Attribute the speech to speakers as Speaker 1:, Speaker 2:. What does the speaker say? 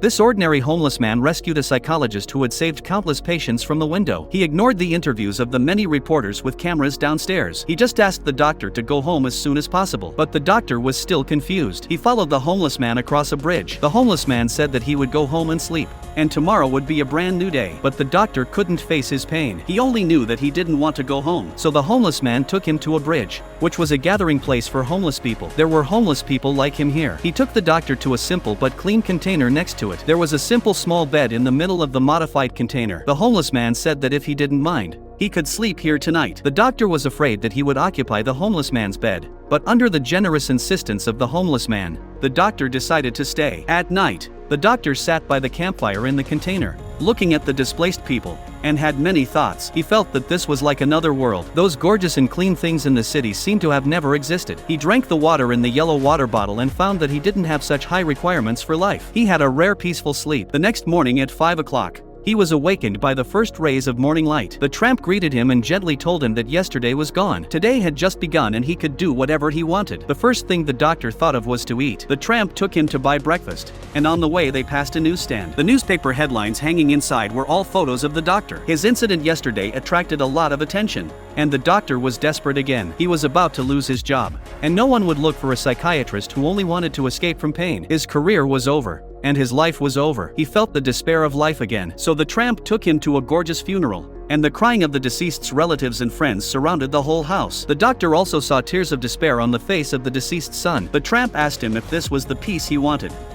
Speaker 1: This ordinary homeless man rescued a psychologist who had saved countless patients from the window. He ignored the interviews of the many reporters with cameras downstairs. He just asked the doctor to go home as soon as possible. But the doctor was still confused. He followed the homeless man across a bridge. The homeless man said that he would go home and sleep, and tomorrow would be a brand new day. But the doctor couldn't face his pain. He only knew that he didn't want to go home. So the homeless man took him to a bridge, which was a gathering place for homeless people. There were homeless people like him here. He took the doctor to a simple but clean container next to it. There was a simple small bed in the middle of the modified container. The homeless man said that if he didn't mind, he could sleep here tonight. The doctor was afraid that he would occupy the homeless man's bed, but under the generous insistence of the homeless man, the doctor decided to stay. At night, the doctor sat by the campfire in the container, looking at the displaced people, and had many thoughts. He felt that this was like another world. Those gorgeous and clean things in the city seemed to have never existed. He drank the water in the yellow water bottle and found that he didn't have such high requirements for life. He had a rare peaceful sleep. The next morning at 5 o'clock, he was awakened by the first rays of morning light. The tramp greeted him and gently told him that yesterday was gone. Today had just begun and he could do whatever he wanted. The first thing the doctor thought of was to eat. The tramp took him to buy breakfast, and on the way they passed a newsstand. The newspaper headlines hanging inside were all photos of the doctor. His incident yesterday attracted a lot of attention, and the doctor was desperate again. He was about to lose his job, and no one would look for a psychiatrist who only wanted to escape from pain. His career was over, and his life was over. He felt the despair of life again. So the tramp took him to a gorgeous funeral, and the crying of the deceased's relatives and friends surrounded the whole house. The doctor also saw tears of despair on the face of the deceased son. The tramp asked him if this was the peace he wanted,